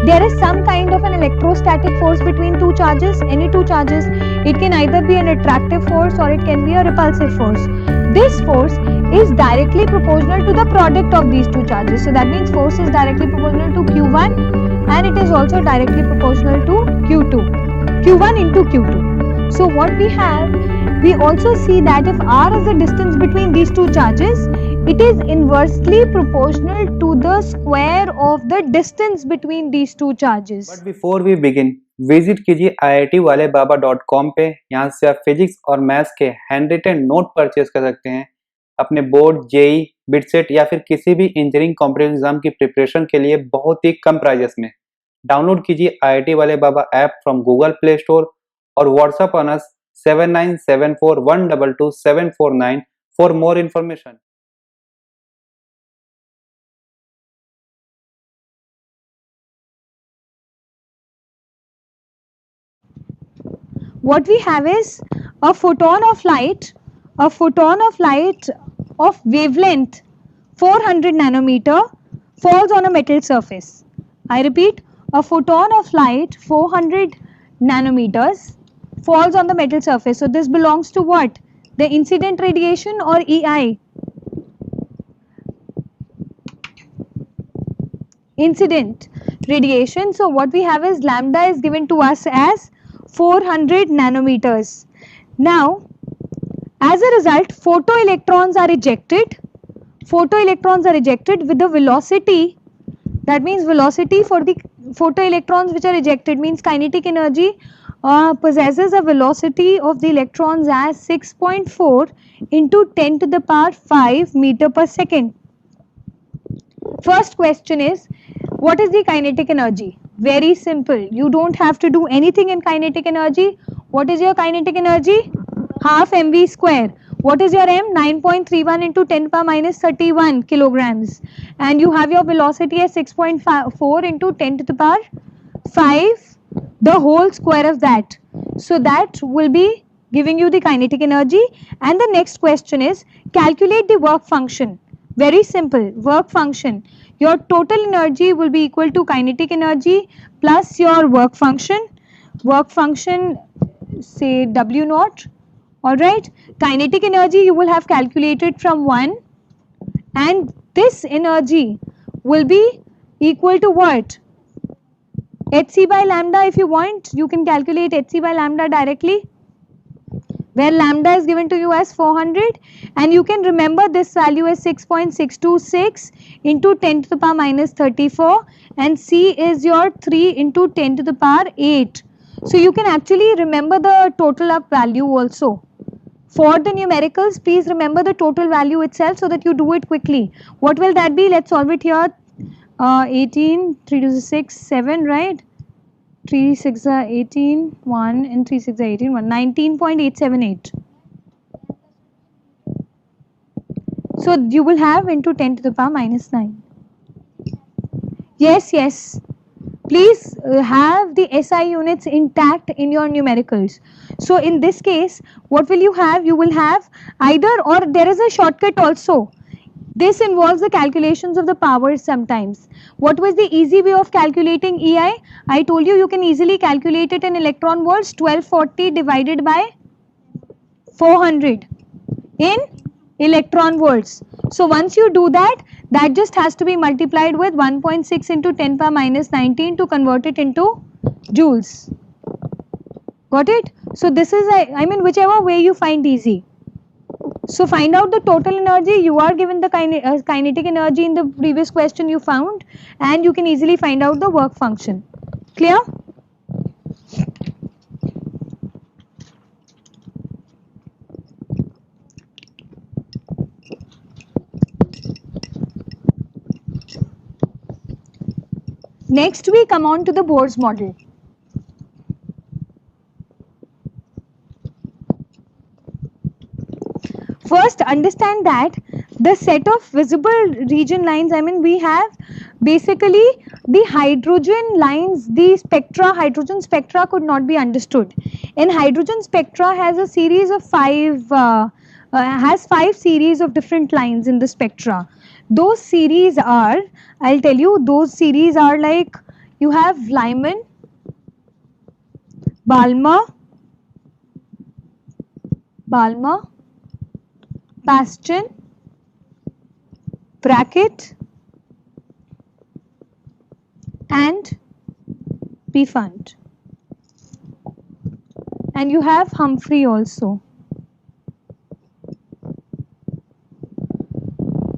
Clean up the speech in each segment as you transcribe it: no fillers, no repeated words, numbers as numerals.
there is some kind of an electrostatic force between two charges, any two charges. It can either be an attractive force or it can be a repulsive force. This force is directly proportional to the product of these two charges. So that means force is directly proportional to Q1 and it is also directly proportional to Q2. Q1 into Q2. So what we have, we also see that if R is the distance between these two charges, it is inversely proportional to the square of the distance between these two charges. But before we begin, visit कीजिए iitwalebaba.com पे। यहाँ से आप physics और maths के hand written note purchase कर सकते हैं अपने बोर्ड, जेई, बिटसेट या फिर किसी भी इंजीनियरिंग कॉम्पिटिटिव एग्जाम की प्रिपरेशन के लिए बहुत ही कम प्राइजेस में। डाउनलोड कीजिए IIT वाले Baba app from Google play store और WhatsApp on us 7974122749 for more information. What we have is a photon of light of wavelength 400 nanometer falls on a metal surface. I repeat, a photon of light 400 nanometers falls on the metal surface. So this belongs to what? The incident radiation or EI? Incident radiation. So what we have is lambda is given to us as 400 nanometers. Now, as a result, photoelectrons are ejected. Photoelectrons are ejected with the velocity. That means velocity for the photoelectrons which are ejected means kinetic energy possesses a velocity of the electrons as 6.4 into 10 to the power 5 meter per second. First question is, what is the kinetic energy? Very simple. You don't have to do anything in kinetic energy. What is your kinetic energy? Half mv square. What is your m? 9.31 into 10 power minus 31 kilograms. And you have your velocity as 6.4 into 10 to the power 5, the whole square of that. So that will be giving you the kinetic energy. And the next question is, calculate the work function. Very simple. Work function. Your total energy will be equal to kinetic energy plus your work function. Work function, say W naught. Alright. Kinetic energy you will have calculated from 1. And this energy will be equal to what? Hc by lambda. If you want, you can calculate Hc by lambda directly, where lambda is given to you as 400 and you can remember this value as 6.626 into 10 to the power minus 34 and C is your 3 into 10 to the power 8. So you can actually remember the total up value also. For the numericals, please remember the total value itself so that you do it quickly. What will that be? Let's solve it here. 18, 3 to the 6, 7, right? 3 6 are 18, 1 and 3 6 are 18, 1, 19.878. So you will have into 10 to the power minus 9. Yes, yes. Please have the SI units intact in your numericals. So in this case, what will you have? You will have either, or there is a shortcut also. This involves the calculations of the powers sometimes. What was the easy way of calculating EI? I told you, you can easily calculate it in electron volts. 1240 divided by 400 in electron volts. So once you do that, that just has to be multiplied with 1.6 into 10 power minus 19 to convert it into joules. Got it? So this is, I mean, whichever way you find easy. So find out the total energy. You are given the kinetic energy in the previous question you found, and you can easily find out the work function. Clear? Next we come on to the Bohr's model. First understand that the set of visible region lines, I mean we have basically the hydrogen lines, the spectra, hydrogen spectra could not be understood. And hydrogen spectra has a series of five series of different lines in the spectra. Those series are, I'll tell you, those series are like You have Lyman, Balmer, Bastian, Brackett, and Pfund. And you have Humphrey also.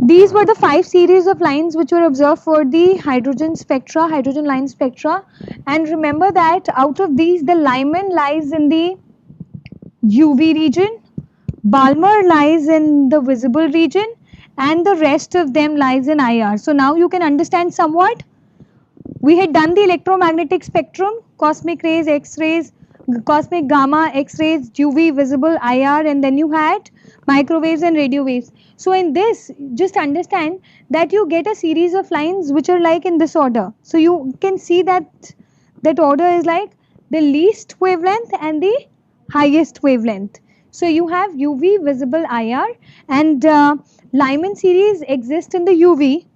These were the 5 series of lines which were observed for the hydrogen spectra, hydrogen line spectra. And remember that out of these, the Lyman lies in the UV region, Balmer lies in the visible region, and the rest of them lies in IR. So now you can understand somewhat. We had done the electromagnetic spectrum, cosmic rays, X-rays, cosmic gamma, X-rays, UV, visible, IR, and then you had microwaves and radio waves. So in this, just understand that you get a series of lines which are like in this order. So you can see that order is like the least wavelength and the highest wavelength. So you have UV, visible, IR, and Lyman series exist in the UV,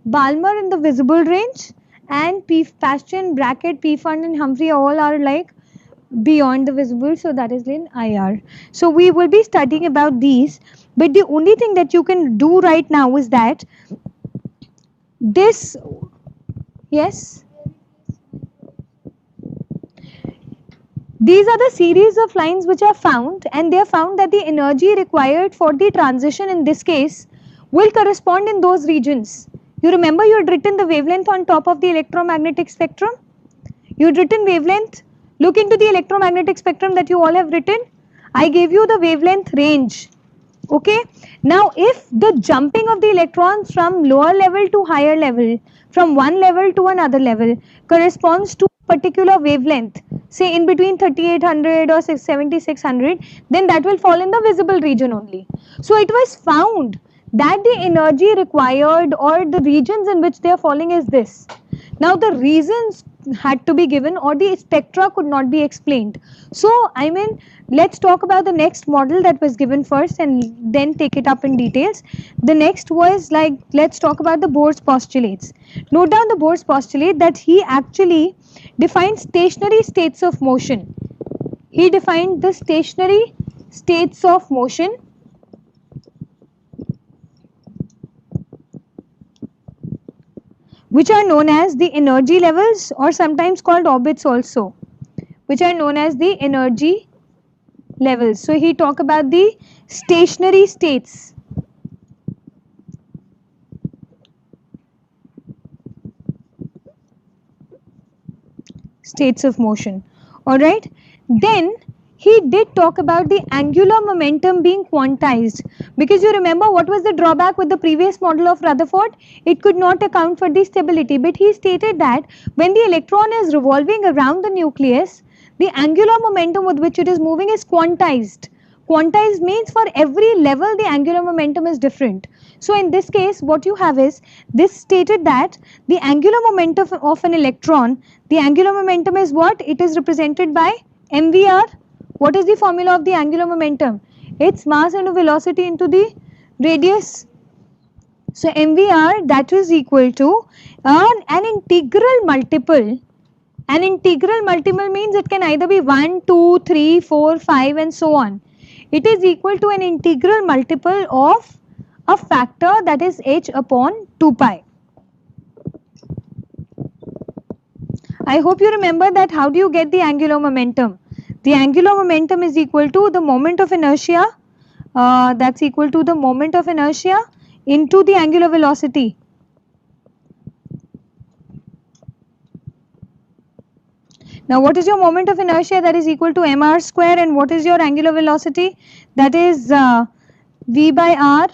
Balmer in the visible range, and Bastian, Brackett, Pfund, and Humphrey all are like beyond the visible, so that is in IR. So we will be studying about these, but the only thing that you can do right now is that this, yes, these are the series of lines which are found, and they are found that the energy required for the transition in this case will correspond in those regions. You remember you had written the wavelength on top of the electromagnetic spectrum? You had written wavelength. Look into the electromagnetic spectrum that you all have written. I gave you the wavelength range. Okay. Now if the jumping of the electrons from lower level to higher level, from one level to another level, corresponds to a particular wavelength, say in between 3800 or 7600, then that will fall in the visible region only. So it was found that the energy required or the regions in which they are falling is this. Now the reasons had to be given or the spectra could not be explained. So I mean, let's talk about the next model that was given first and then take it up in details. The next was like, let's talk about the Bohr's postulates. Note down the Bohr's postulate that he actually defined stationary states of motion. He defined the stationary states of motion, which are known as the energy levels or sometimes called orbits also, which are known as the energy levels. So he talked about the stationary states. States of motion. Alright. Then he did talk about the angular momentum being quantized, because you remember what was the drawback with the previous model of Rutherford? It could not account for the stability, but he stated that when the electron is revolving around the nucleus, the angular momentum with which it is moving is quantized. Quantized means for every level the angular momentum is different. So in this case what you have is, this stated that the angular momentum of an electron, the angular momentum is what? It is represented by mvr. What is the formula of the angular momentum? It's mass into velocity into the radius. So mvr, that is equal to an integral multiple. An integral multiple means it can either be 1, 2, 3, 4, 5 and so on. It is equal to an integral multiple of a factor that is h upon 2 pi. I hope you remember that. How do you get the angular momentum? The angular momentum is equal to the moment of inertia, that's equal to the moment of inertia into the angular velocity. Now what is your moment of inertia? That is equal to mr square, and what is your angular velocity? That is v by r.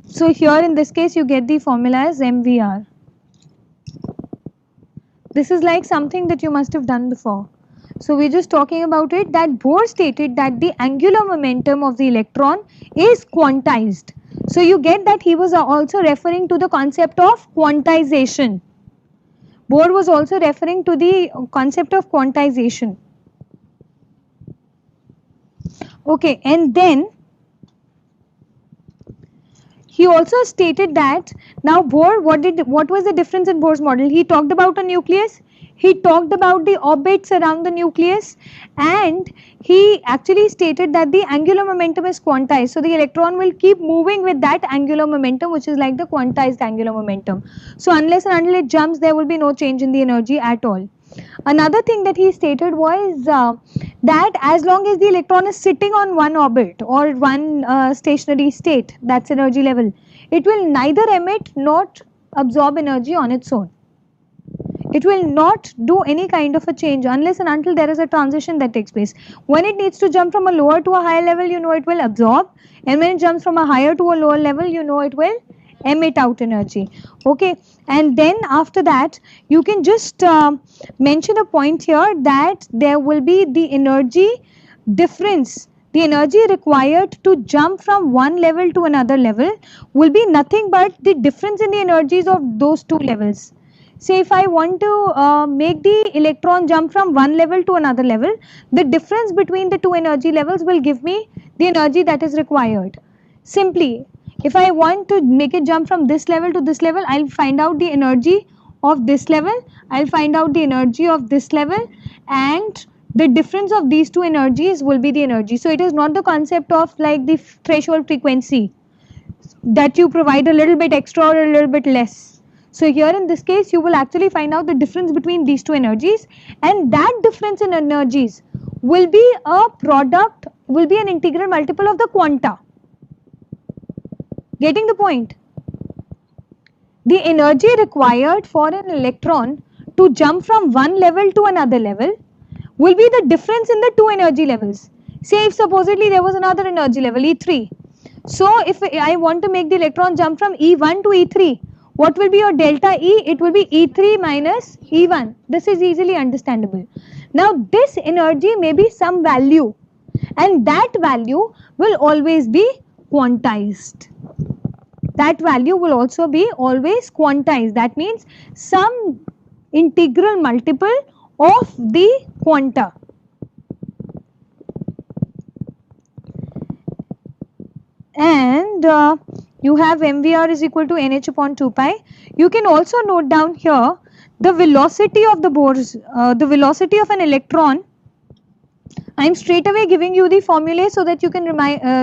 So here in this case you get the formula as mvr. This is like something that you must have done before. So we're just talking about it, that Bohr stated that the angular momentum of the electron is quantized. So you get that he was also referring to the concept of quantization. Bohr was also referring to the concept of quantization. Okay, and then he also stated that now Bohr, what was the difference in Bohr's model? He talked about a nucleus, he talked about the orbits around the nucleus, and he actually stated that the angular momentum is quantized. So the electron will keep moving with that angular momentum, which is like the quantized angular momentum. So unless and until it jumps, there will be no change in the energy at all. Another thing that he stated was that as long as the electron is sitting on one orbit or one stationary state, that's energy level, it will neither emit nor absorb energy on its own. It will not do any kind of a change unless and until there is a transition that takes place. When it needs to jump from a lower to a higher level, you know it will absorb, and when it jumps from a higher to a lower level, you know it will emit out energy. Okay, and then after that you can just mention a point here that there will be the energy difference. The energy required to jump from one level to another level will be nothing but the difference in the energies of those two levels. Say if I want to make the electron jump from one level to another level, the difference between the two energy levels will give me the energy that is required. Simply, if I want to make it jump from this level to this level, I'll find out the energy of this level, I'll find out the energy of this level, and the difference of these two energies will be the energy. So it is not the concept of like the threshold frequency that you provide a little bit extra or a little bit less. So here in this case, you will actually find out the difference between these two energies, and that difference in energies will be a product, will be an integral multiple of the quanta. Getting the point? The energy required for an electron to jump from one level to another level will be the difference in the two energy levels. Say if supposedly there was another energy level, E3. So if I want to make the electron jump from E1 to E3, what will be your delta E? It will be E3 minus E1. This is easily understandable. Now this energy may be some value, and that value will always be quantized. That value will also be always quantized. That means some integral multiple of the quanta. And you have mvr is equal to nh upon 2 pi. You can also note down here the velocity of the Bohr's, the velocity of an electron. I am straight away giving you the formulae so that you can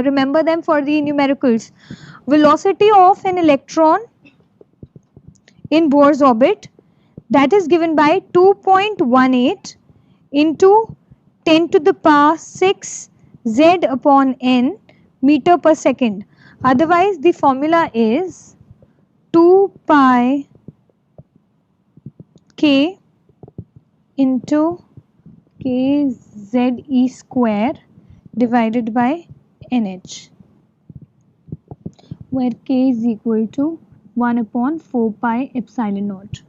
remember them for the numericals. Velocity of an electron in Bohr's orbit, that is given by 2.18 into 10 to the power 6 z upon n meter per second. Otherwise the formula is 2 pi k into k z e square divided by nh, where k is equal to 1 upon 4 pi epsilon naught.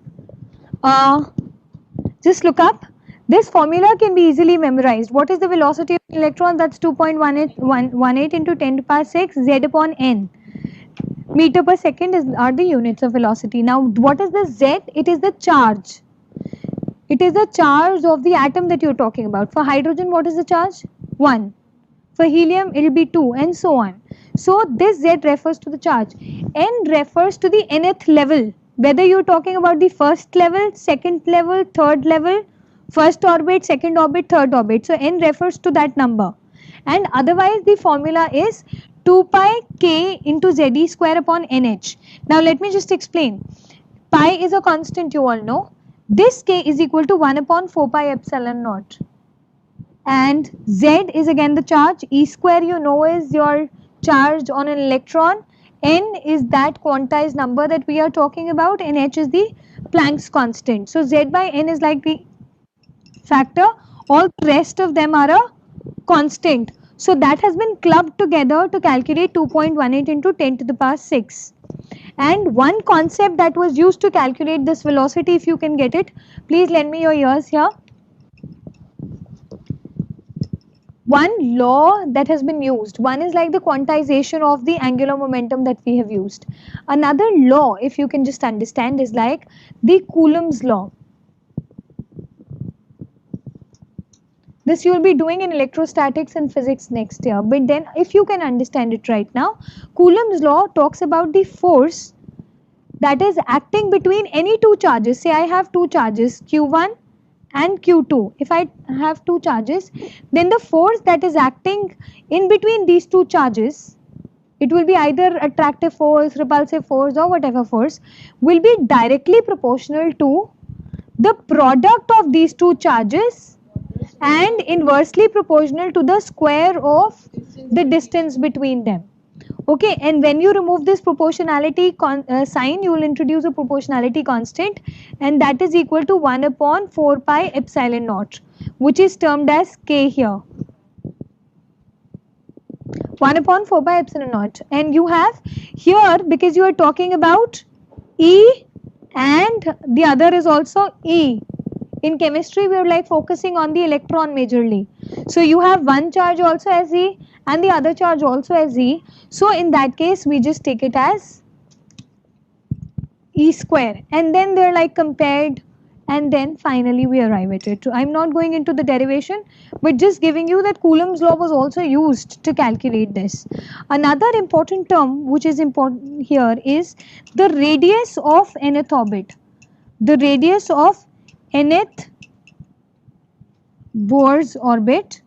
Just look up. This formula can be easily memorized. What is the velocity of an electron? That's 2.18 into 10 to the power 6 z upon n. Meter per second are the units of velocity. Now what is the z? It is the charge. It is the charge of the atom that you are talking about. For hydrogen, what is the charge? 1. For helium, it will be 2, and so on. So this z refers to the charge. N refers to the nth level. Whether you are talking about the first level, second level, third level, first orbit, second orbit, third orbit. So n refers to that number. And otherwise the formula is 2 pi k into ze square upon nh. Now let me just explain. Pi is a constant, you all know. This k is equal to 1 upon 4 pi epsilon naught. And z is again the charge. E square you know is your charge on an electron. N is that quantized number that we are talking about, and h is the Planck's constant. So z by n is like the factor. All the rest of them are a constant. So that has been clubbed together to calculate 2.18 into 10 to the power 6. And one concept that was used to calculate this velocity, if you can get it, please lend me your ears here. One law that has been used, one is like the quantization of the angular momentum that we have used. Another law, if you can just understand, is like the Coulomb's law. This you will be doing in electrostatics and physics next year. But then if you can understand it right now, Coulomb's law talks about the force that is acting between any two charges. Say I have two charges, Q1 and Q2. If I have two charges, then the force that is acting in between these two charges, it will be either attractive force, repulsive force, or whatever force, will be directly proportional to the product of these two charges and inversely proportional to the square of the distance between them. Okay, and when you remove this proportionality sign, you will introduce a proportionality constant, and that is equal to 1 upon 4 pi epsilon naught, which is termed as K here. 1 upon 4 pi epsilon naught. And you have here, because you are talking about E and the other is also E. In chemistry, we are like focusing on the electron majorly. So you have one charge also as E and the other charge also as E. So in that case, we just take it as E square, and then they're like compared, and then finally we arrive at it. So I'm not going into the derivation, but just giving you that Coulomb's law was also used to calculate this. Another important term which is important here is the radius of nth orbit. The radius of nth Bohr's orbit,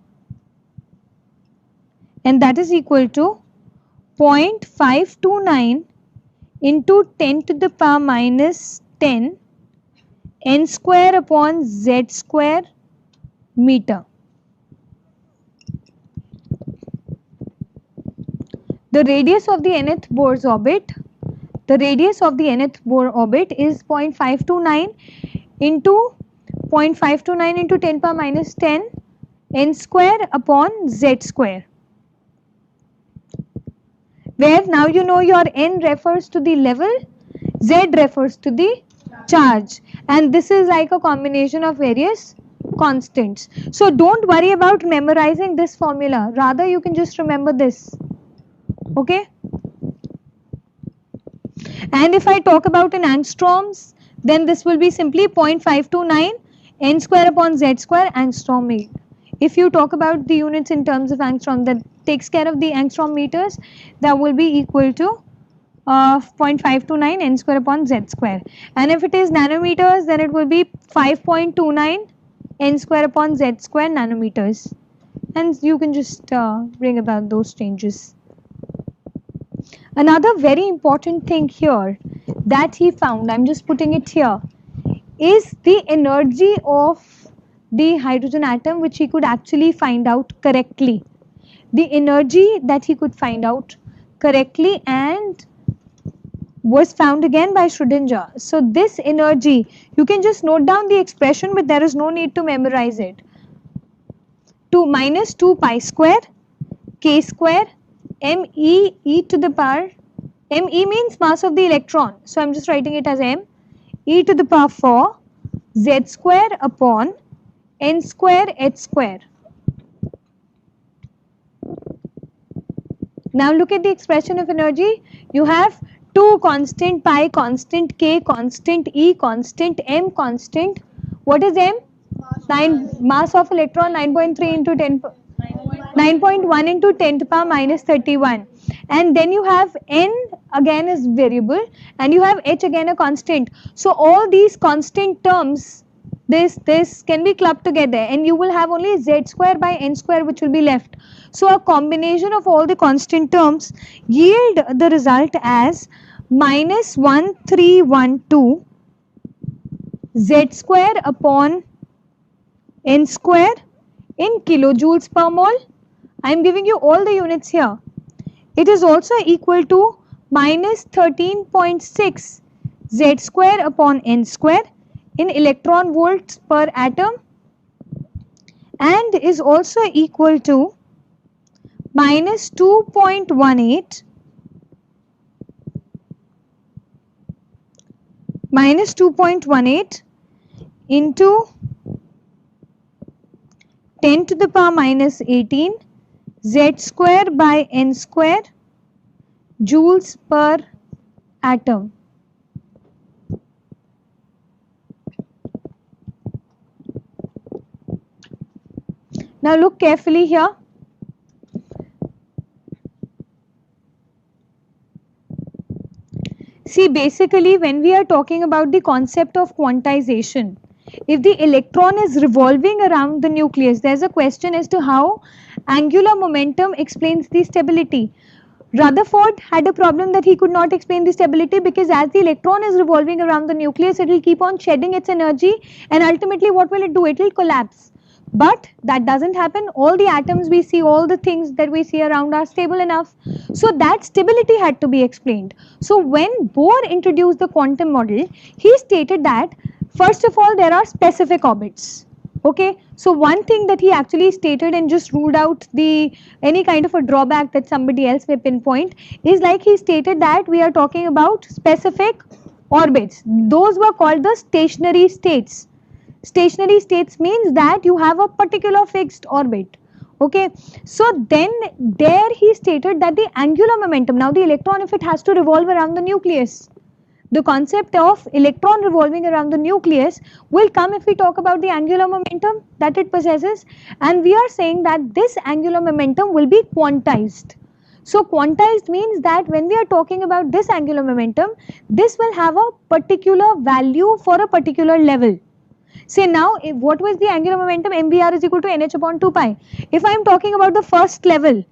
and that is equal to 0.529 into 10 to the power minus 10 n square upon z square meter. The radius of the nth Bohr's orbit, the radius of the nth Bohr orbit is 0.529 into 0.529 into 10 power minus 10 n square upon z square, where now you know your n refers to the level, z refers to the charge, and this is like a combination of various constants. So don't worry about memorizing this formula, rather you can just remember this. Okay, and if I talk about in angstroms, then this will be simply 0.529 n square upon z square angstrom. If you talk about the units in terms of angstrom, that takes care of the angstrom meters, that will be equal to 0.529 n square upon z square, and if it is nanometers, then it will be 5.29 n square upon z square nanometers, and you can just bring about those changes. Another very important thing here that he found, I'm just putting it here, is the energy of the hydrogen atom, which he could actually find out correctly. The energy that he could find out correctly and was found again by Schrödinger. So this energy, you can just note down the expression, but there is no need to memorize it. To minus 2 pi square k square m e to the power, m e means mass of the electron, so I'm just writing it as m e to the power 4 z square upon n square h square. Now look at the expression of energy. You have 2 constant, pi constant, k constant, e constant, m constant. What is m? 9, mass of electron 9.3 into 10, 9.1 into 10 to the power minus 31. And then you have n again is variable, and you have h again a constant. So all these constant terms, this can be clubbed together, and you will have only z square by n square which will be left. So a combination of all the constant terms yield the result as minus 1312 z square upon n square in kilojoules per mole. I am giving you all the units here. It is also equal to minus 13.6 z square upon n square in electron volts per atom, and is also equal to minus 2.18 into 10 to the power minus 18 z square by n square joules per atom. Now look carefully here. See, basically when we are talking about the concept of quantization, if the electron is revolving around the nucleus, there's a question as to how angular momentum explains the stability. Rutherford had a problem that he could not explain the stability, because as the electron is revolving around the nucleus, it will keep on shedding its energy, and ultimately what will it do? It will collapse. But that doesn't happen. All the atoms we see, all the things that we see around are stable enough. So that stability had to be explained. So when Bohr introduced the quantum model, he stated that first of all there are specific orbits. Okay, so one thing that he actually stated and just ruled out the any kind of a drawback that somebody else may pinpoint is, like, he stated that we are talking about specific orbits. Those were called the stationary states. Stationary states means that you have a particular fixed orbit. Okay, so then there he stated that the angular momentum, now the electron, if it has to revolve around the nucleus, the concept of electron revolving around the nucleus will come if we talk about the angular momentum that it possesses, and we are saying that this angular momentum will be quantized. So quantized means that when we are talking about this angular momentum, this will have a particular value for a particular level. Say now, if what was the angular momentum? mvr is equal to nh upon 2 pi. If I am talking about the first level,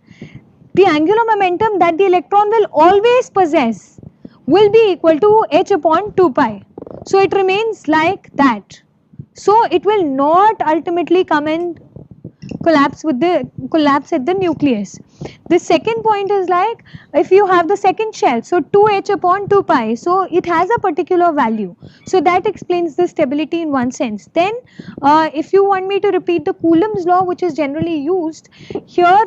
the angular momentum that the electron will always possess will be equal to h upon 2 pi. So it remains like that. So it will not ultimately come and collapse at the nucleus. The second point is, like, if you have the second shell, so 2h upon 2 pi, so it has a particular value. So that explains the stability in one sense. Then if you want me to repeat the Coulomb's law, which is generally used here,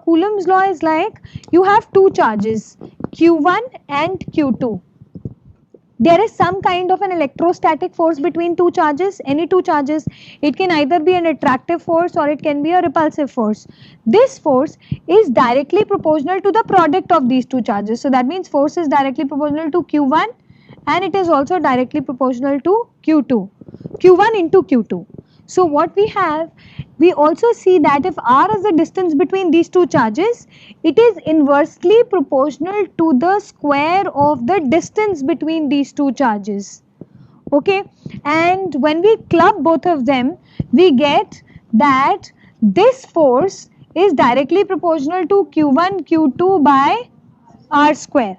Coulomb's law is like, you have two charges, Q1 and Q2. There is some kind of an electrostatic force between two charges, any two charges. It can either be an attractive force or it can be a repulsive force. This force is directly proportional to the product of these two charges. So that means force is directly proportional to Q1 and it is also directly proportional to Q2. Q1 into Q2. So what we have, we also see that if r is the distance between these two charges, it is inversely proportional to the square of the distance between these two charges. Okay, and when we club both of them, we get that this force is directly proportional to Q1 Q2 by r square.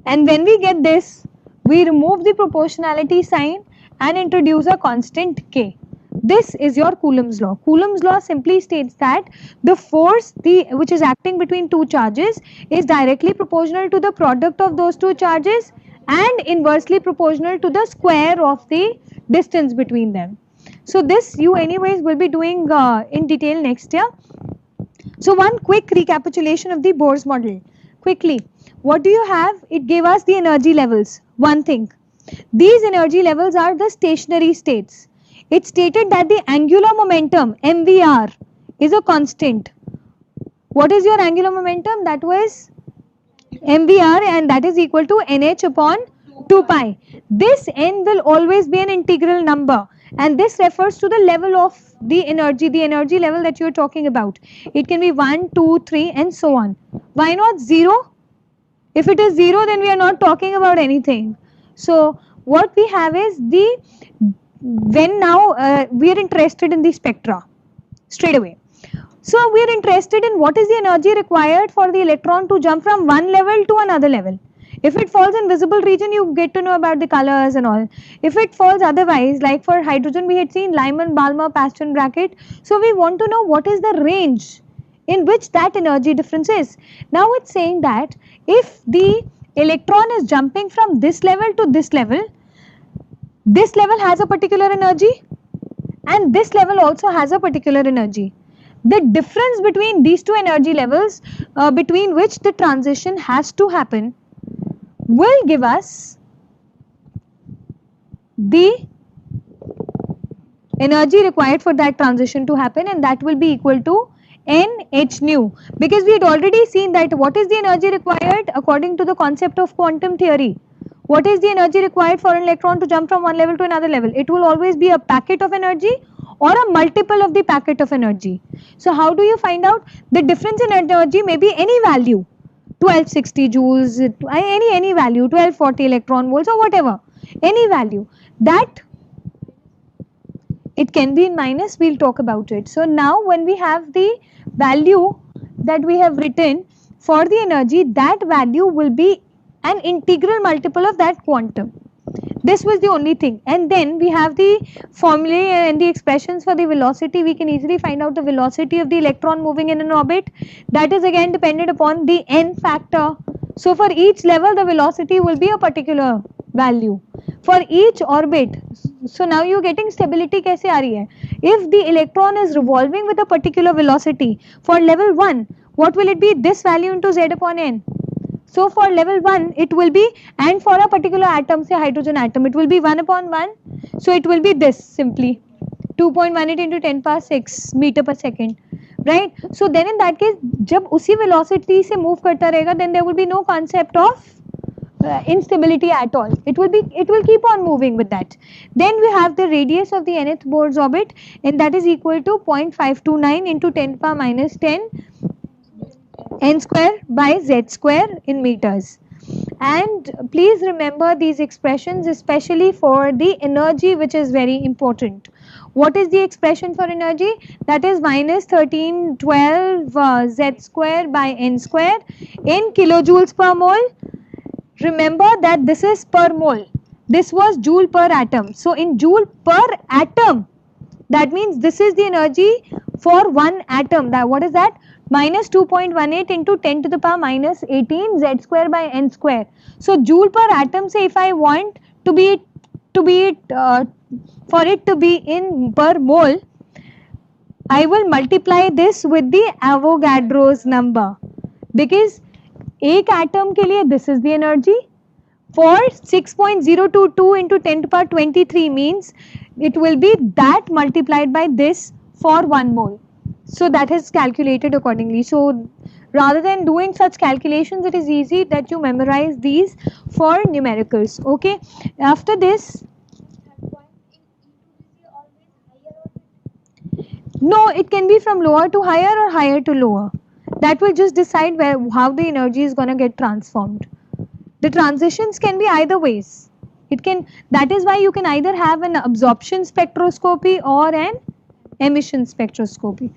And when we get this, we remove the proportionality sign and introduce a constant k. This is your Coulomb's law. Coulomb's law simply states that the force which is acting between two charges is directly proportional to the product of those two charges and inversely proportional to the square of the distance between them. So this you anyways will be doing in detail next year. So one quick recapitulation of the Bohr's model. Quickly, what do you have? It gave us the energy levels. One thing, these energy levels are the stationary states. It stated that the angular momentum mvr is a constant. What is your angular momentum? That was mvr, and that is equal to nh upon 2 pi. This n will always be an integral number, and this refers to the level of the energy level that you are talking about. It can be 1, 2, 3 and so on. Why not 0? If it is 0, then we are not talking about anything. So what we have is when now we are interested in the spectra straight away. So we are interested in what is the energy required for the electron to jump from one level to another level. If it falls in visible region, you get to know about the colors and all. If it falls otherwise, like for hydrogen we had seen Lyman, Balmer, Paston bracket. So we want to know what is the range in which that energy difference is. Now it's saying that if the electron is jumping from this level to this level has a particular energy and this level also has a particular energy. The difference between these two energy levels between which the transition has to happen will give us the energy required for that transition to happen, and that will be equal to NH nu, because we had already seen that what is the energy required according to the concept of quantum theory. What is the energy required for an electron to jump from one level to another level? It will always be a packet of energy or a multiple of the packet of energy. So how do you find out? The difference in energy may be any value, 1260 joules, any value, 1240 electron volts or whatever, any value. That it can be in minus, we'll talk about it. So now when we have the value that we have written for the energy, that value will be an integral multiple of that quantum. This was the only thing. And then we have the formulae and the expressions for the velocity. We can easily find out the velocity of the electron moving in an orbit. That is again dependent upon the n factor. So for each level the velocity will be a particular value. For each orbit, so now you're getting stability kaise aa rahi hai? If the electron is revolving with a particular velocity, for level 1, what will it be? This value into z upon n. So for level 1 it will be, and for a particular atom, say hydrogen atom, it will be 1 upon 1. So it will be this simply 2.18 into 10 power 6 meter per second, right? So then in that case, जब उसी velocity से move करता रहेगा, then there will be no concept of instability at all. It will keep on moving with that. Then we have the radius of the nth Bohr's orbit, and that is equal to 0.529 into 10 power minus 10 n square by z square in meters. And please remember these expressions, especially for the energy, which is very important. What is the expression for energy? That is minus 1312 z square by n square in kilojoules per mole. Remember that this is per mole. This was joule per atom. So in joule per atom, that means this is the energy for one atom. That what is that? Minus 2.18 into 10 to the power minus 18 z square by n square. So joule per atom, say if I want for it to be in per mole, I will multiply this with the Avogadro's number, because एक atom के लिए this is the energy. For 6.022 into 10 to the power 23 means it will be that multiplied by this for 1 mole. So that is calculated accordingly. So rather than doing such calculations, it is easy that you memorize these for numericals. Okay. After this, no, it can be from lower to higher or higher to lower. That will just decide how the energy is going to get transformed. The transitions can be either ways. That is why you can either have an absorption spectroscopy or an emission spectroscopy.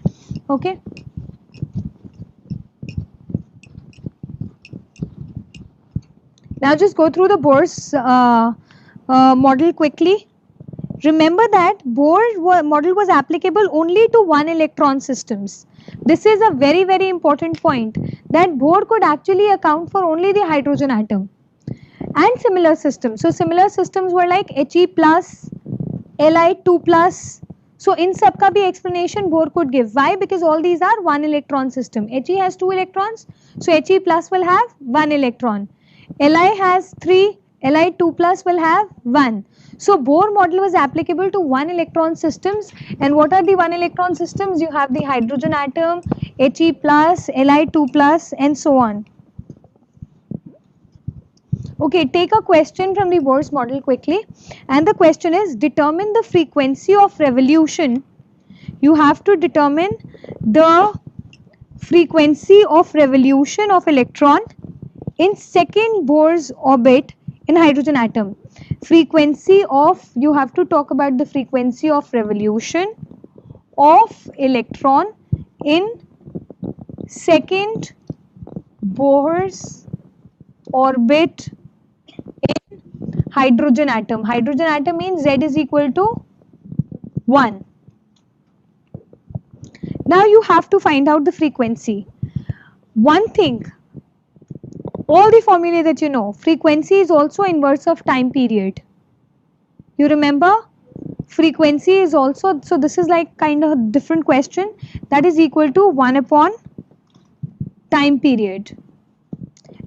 Okay. Now just go through the Bohr's model quickly. Remember that Bohr's model was applicable only to one electron systems. This is a very, very important point, that Bohr could actually account for only the hydrogen atom and similar systems. So similar systems were like He plus, Li2 plus. So in sab ka bhi explanation Bohr could give. Why? Because all these are one electron system. He has 2 electrons, so He plus will have 1 electron. Li has 3, Li2 plus will have 1. So Bohr model was applicable to one electron systems. And what are the one electron systems? You have the hydrogen atom, He plus, Li2 plus, and so on. Okay, take a question from the Bohr's model quickly. And the question is, determine the frequency of revolution. You have to determine the frequency of revolution of electron in second Bohr's orbit in hydrogen atom. Frequency of, you have to talk about the frequency of revolution of electron in second Bohr's orbit in hydrogen atom. Hydrogen atom means Z is equal to 1. Now you have to find out the frequency. One thing, all the formulae that you know, frequency is also inverse of time period. You remember? Frequency is also, so this is like kind of a different question, that is equal to 1 upon time period.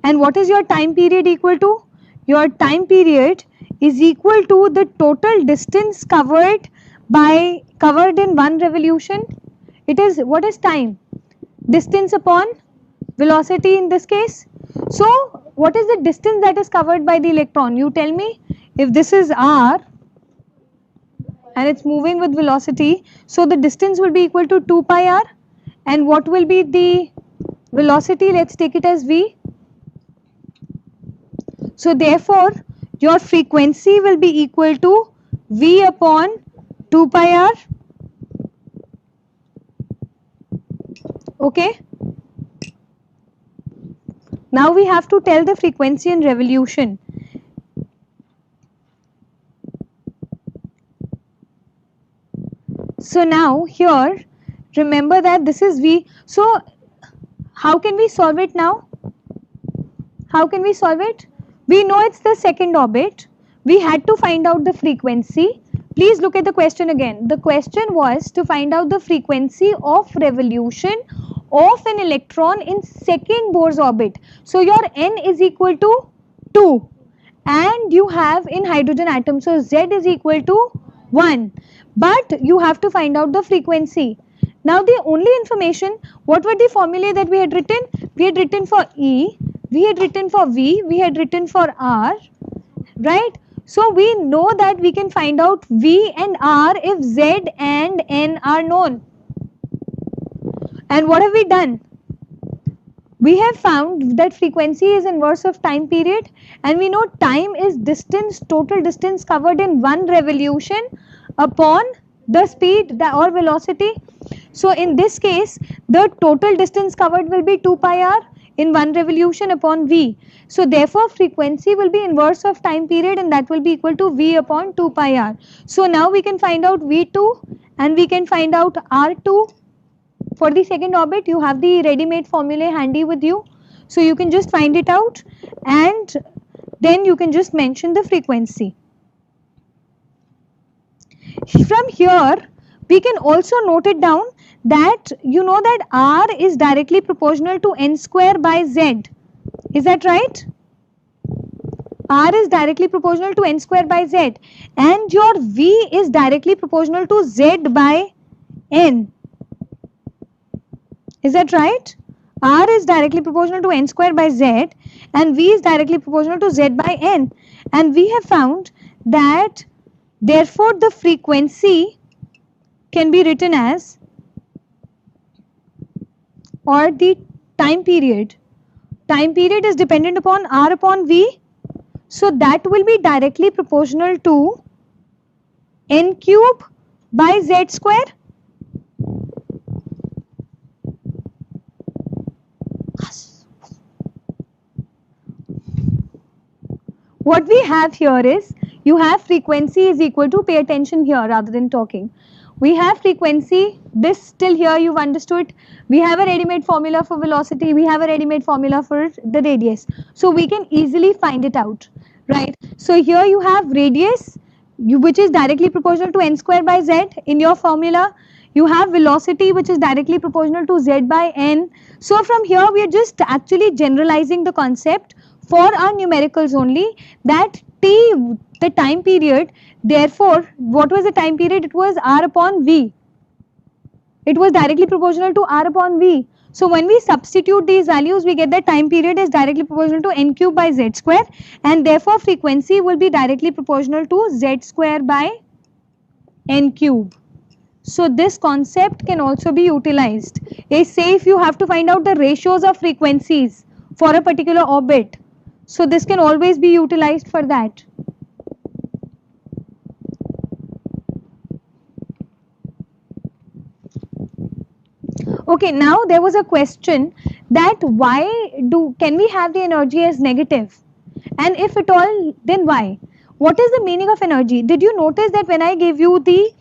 And what is your time period equal to? Your time period is equal to the total distance covered in one revolution. It is, what is time? Distance upon velocity in this case. So what is the distance that is covered by the electron? You tell me. If this is r, and it's moving with velocity. So the distance will be equal to 2 pi r, and what will be the velocity? Let's take it as v. So therefore your frequency will be equal to v upon 2 pi r. Okay. Now we have to tell the frequency in revolution. So now here, remember that this is v. So how can we solve it now? How can we solve it? We know it's the second orbit. We had to find out the frequency. Please look at the question again. The question was to find out the frequency of revolution of an electron in second Bohr's orbit. So your n is equal to 2 and you have in hydrogen atom, so z is equal to 1, but you have to find out the frequency. Now the only information, what were the formulae that we had written? We had written for E, we had written for V, we had written for R, right? So we know that we can find out V and R if Z and N are known. And what have we done? We have found that frequency is inverse of time period, and we know time is distance, total distance covered in one revolution upon the speed or velocity. So in this case, the total distance covered will be 2 pi r in one revolution upon v. So therefore frequency will be inverse of time period, and that will be equal to v upon 2 pi r. So now we can find out v2 and we can find out r2. For the second orbit, you have the ready-made formulae handy with you, so you can just find it out and then you can just mention the frequency. From here we can also note it down that you know that r is directly proportional to n square by z. Is that right? R is directly proportional to n square by z, and your v is directly proportional to z by n. Is that right? R is directly proportional to n square by z and v is directly proportional to z by n, and we have found that therefore the frequency can be written as, or the time period is dependent upon r upon v, so that will be directly proportional to n cube by z square. What we have here is, you have frequency is equal to, pay attention here rather than talking. We have frequency, this till here you've understood. We have a ready-made formula for velocity, we have a ready-made formula for the radius. So we can easily find it out, right? So here you have radius, which is directly proportional to n square by z in your formula. You have velocity, which is directly proportional to z by n. So from here we are just actually generalizing the concept for our numericals only, that t, the time period, therefore what was the time period? It was r upon v. It was directly proportional to r upon v. So when we substitute these values, we get that time period is directly proportional to n cube by z square, and therefore frequency will be directly proportional to z square by n cube. So this concept can also be utilized. Say if you have to find out the ratios of frequencies for a particular orbit, so this can always be utilized for that. Okay, now there was a question that can we have the energy as negative, and if at all, then why? What is the meaning of energy? Did you notice that when I gave you the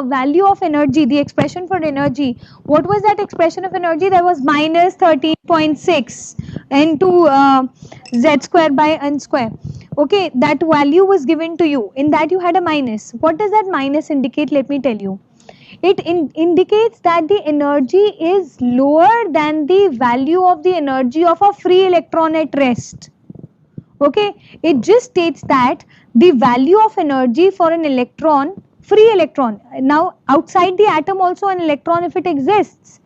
value of energy, the expression for energy, what was that expression of energy? That was minus 13.6 into z square by n square. Okay, that value was given to you. In that you had a minus. What does that minus indicate? Let me tell you. It indicates that the energy is lower than the value of the energy of a free electron at rest. Okay, it just states that the value of energy for an electron, free electron, now outside the atom also an electron if it exists,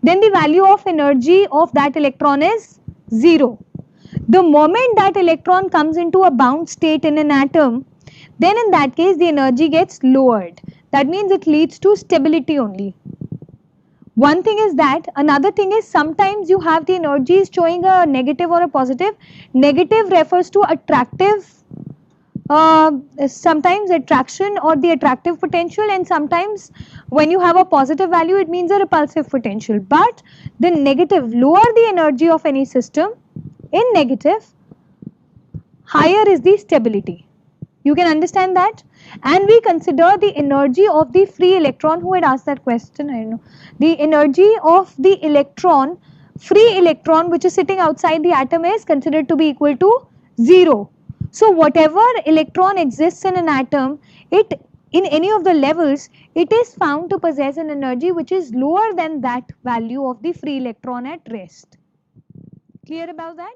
then the value of energy of that electron is 0. The moment that electron comes into a bound state in an atom, then in that case the energy gets lowered. That means it leads to stability only. One thing is that. Another thing is sometimes you have the energies showing a negative or a positive. Negative refers to attractive, sometimes attraction or the attractive potential, and sometimes when you have a positive value it means a repulsive potential. But the negative, lower the energy of any system, in negative, higher is the stability. You can understand that. And we consider the energy of the free electron. Who had asked that question? I don't know. The energy of the electron, free electron, which is sitting outside the atom, is considered to be equal to 0. So whatever electron exists in an atom, it in any of the levels, it is found to possess an energy which is lower than that value of the free electron at rest. Clear about that?